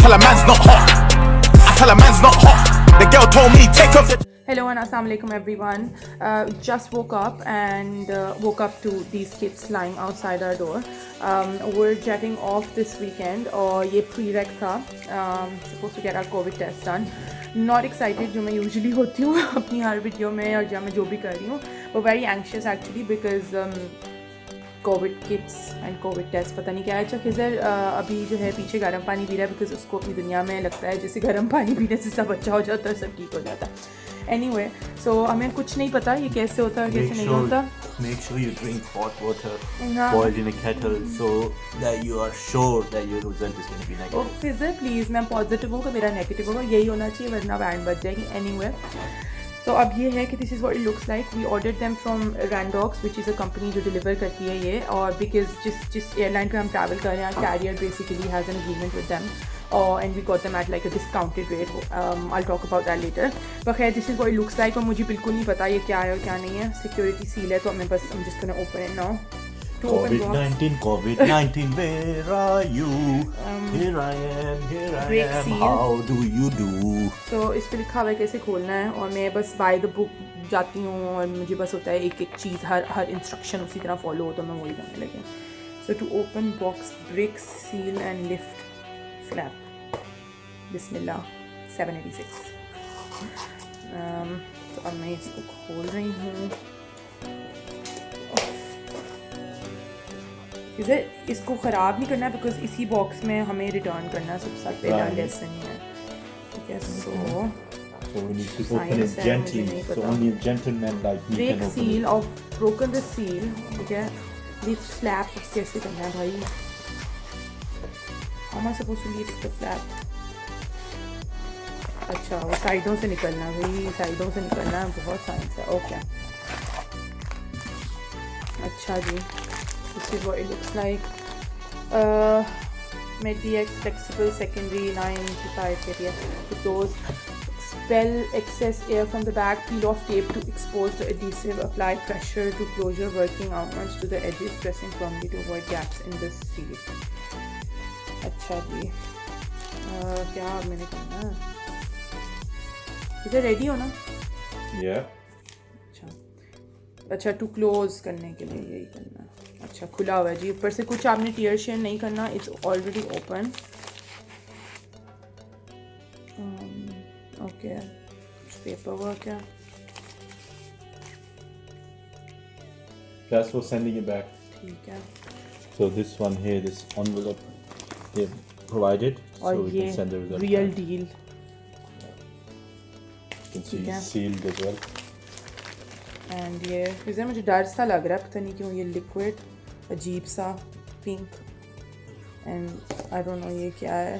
tell a man's not hot. I tell a man's not hot. The girl told me take off the. Hello and assalamu alaikum everyone. Just woke up and woke up to these kids lying outside our door. We're jetting off this weekend और ये pre-rec था. Supposed to get our Covid test done. Not excited जो मैं usually होती हूँ अपनी हर video में और जब मैं जो भी कर रही हूँ. But very anxious actually because Covid kits and Covid test पता नहीं क्या है. अच्छा खिज़र अभी जो है पीछे गर्म पानी पी रहा है बिकॉज उसको अपनी दुनिया में लगता है जैसे गर्म पानी पीने से सब अच्छा हो जाता है, सब ठीक हो जाता है. एनीवे सो हमें कुछ नहीं पता ये कैसे होता है कैसे नहीं होता. Make sure you drink hot water boiled in a kettle so that you are sure that your result is going to be negative. Oh Khizar please मैं पॉजिटिव हूँ कि मेरा नेगेटिव होगा, यही होना चाहिए वरना बैंड बच जाएगी. एनीवे तो अब ये है कि this is what it looks like. We ordered them from Randox which is a company जो डिलीवर करती है ये. और बिकॉज जिस एयरलाइन पे हम ट्रैवल कर रहे हैं carrier basically has an agreement with them and we got them at like a discounted rate. I'll talk about that later. but खैर this is what it looks like और मुझे बिल्कुल नहीं पता ये क्या है और क्या नहीं है. सिक्योरिटी सील है तो मैं बस I'm just gonna open it now. COVID-19, where are you? Here I am, seal. how do you do? So इस पे लिखा हुआ है कैसे खोलना है और मैं बस by the book जाती हूँ और मुझे बस होता है एक एक चीज़ हर इंस्ट्रक्शन उसी तरह फॉलो हो तो मैं वही करने लगी. So to open box, bricks, seal and lift flap. बिस्मिल्लाह 786. तो अब मैं इसको खोल रही हूँ. इसे इसको ख़राब नहीं करना है बिकॉज इसी बॉक्स में हमें रिटर्न करना है. सबसे पहला लेसन है. ठीक है. सो we need to open it gently. So only a gentleman like me break can open seal it. और broken the seal. ठीक है. lift flap कैसे करना है भाई? How am I supposed to lift the flap? अच्छा वो साइडों से निकलना है भाई, साइडों से निकलना है. बहुत साइंस है. ओके अच्छा जी. This is what it looks like. Mediex flexible secondary 995 kPa. To close, expel excess air from the bag. Peel off tape to expose the adhesive. Apply pressure to closure, working outwards to the edges, pressing firmly to avoid gaps in the seal. अच्छा जी. क्या अब मैंने करना है? इसे ready हो ना? Yeah. अच्छा टू क्लोज करने के लिए यही करना है. अच्छा खुला हुआ है जी. ऊपर से कुछ आपने टीयर शेयर नहीं करना. It's already open. ओके कुछ पेपर वर्क है. That's for sending it back. ठीक है. So this one here, this envelope they provided, और so we ये can send the result. Real back. Deal. You can see ठीक है. sealed as well. And ये फिर मुझे डर सा लग रहा है पता नहीं क्यों. ये लिक्विड अजीब सा pink and I don't know ये क्या है.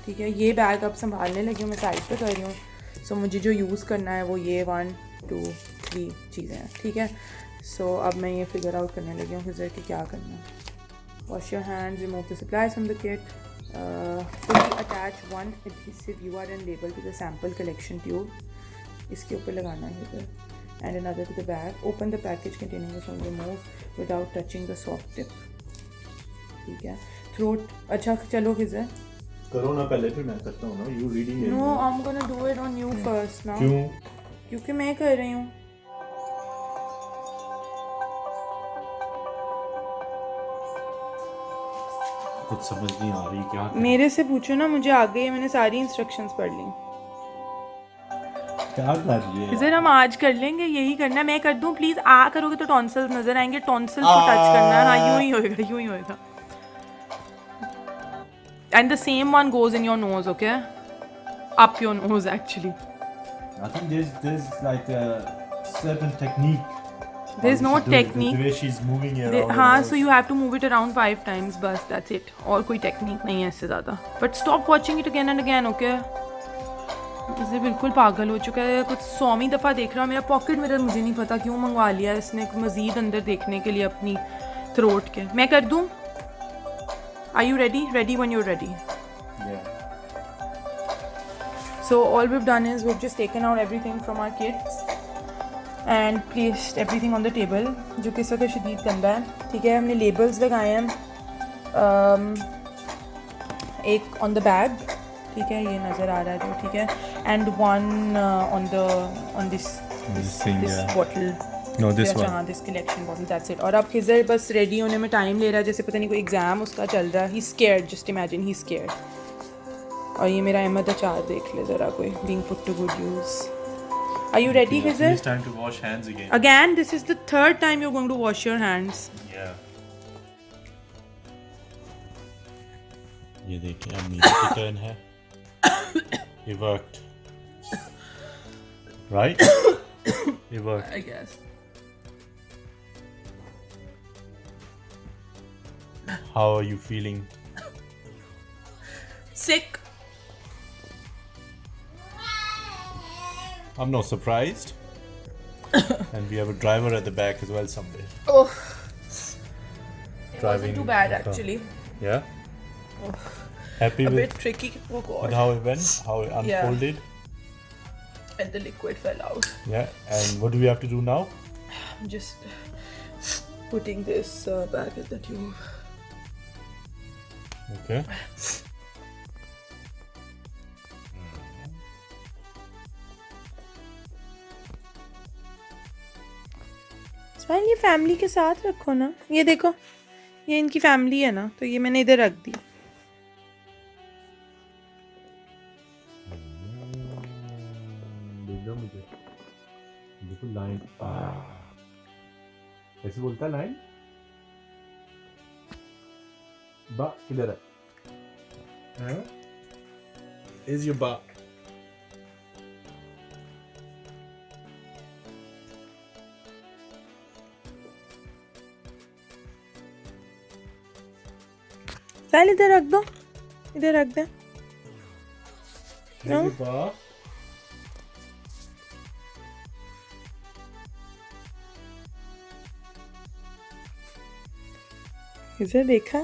ठीक है. ये बैग अब संभालने लगी हूँ मैं, साइड पे कर रही हूँ. सो मुझे जो यूज़ करना है वो ये 1 2 3 चीज़ें हैं. ठीक है. सो अब मैं ये फिगर आउट करने लगी हूँ फिर कि क्या करना है. Wash your hand, remove the supplies from the kit. fully attach one adhesive URN label to the sample collection tube. इसके ऊपर लगाना है इधर. And another to the bag. Open the package containing the film, remove without touching the soft tip. ठीक है. Throat. अच्छा चलो किसे करो ना पहले फिर मैं करता हूँ ना. You reading it? No, I'm gonna do it on you first now. क्यों? क्योंकि मैं कर रही हूँ. कुछ समझ नहीं आ रही क्या करें? मेरे से पूछो ना, मुझे आ गई है. मैंने सारी इंस्ट्रक्शंस पढ़ ली. क्या कर रही है? इधर हम आज कर लेंगे. यही करना है. मैं कर दूं प्लीज. आ करोगे तो टॉन्सिल्स नजर आएंगे. टॉन्सिल्स को टच करना है. हाँ यूं ही होएगा, यूं ही होएगा. And the same one goes in your nose. Okay up your nose actually. I think there's like a certain technique. There's no technique. The way she's moving it around. हाँ so you have to move it around 5 times बस. That's it. और कोई technique नहीं है इससे ज़्यादा. But stop watching it again and again. Okay. इसे बिल्कुल पागल हो चुका है. कुछ 100वीं दफ़ा देख रहा. मेरा पॉकेट मिरर मुझे नहीं पता क्यों मंगवा लिया इसने मज़ीद अंदर देखने के लिए अपनी थ्रोट के. मैं कर दूँ? Are you ready? Ready when you're ready. Yeah. So all we've done is we've just taken out everything from our kits and placed everything on the table, जो कि इस वक्त शदीद गंदा है. ठीक है. हमने लेबल्स लगाए हैं एक on the bag, ठीक है, ये नज़र आ रहा है जो, ठीक है, and one on this thing, this yeah. bottle. No, this अच्छा, one. हाँ, this collection bottle, that's it. और अब खिज़र बस रेडी होने में टाइम ले रहा है, जैसे पता नहीं कोई एग्ज़ाम उसका चल रहा है. He's scared, just imagine, he's scared. और ये मेरा अहमद अचार देख ले ज़रा, कोई being put to good use. Are you ready, Yeah, Khizr? it's time to wash hands again. Again, this is the third time you're going to wash your hands. Yeah. ये देखिए, अब मीरा की टर्न है. It worked. Right? It worked. I guess. How are you feeling? Sick. I'm not surprised. And we have a driver at the back as well somewhere. Oh. It Driving wasn't too bad the car. actually. Yeah? Happy A with, bit tricky. Oh with god. how it went? How it unfolded? And the liquid fell out. Yeah. And what do we have to do now? I'm just putting this back in the tube. Okay. Smile, ये family के साथ रखो ना. ये देखो, ये इनकी family है ना, तो ये मैंने इधर रख दी. देखो लाइन. ऐसे बोलता है लाइन. बा किधर है? Is your ba? स्माइल, इधर रख दो, इधर रख दे. Is your ba? इधर देखा.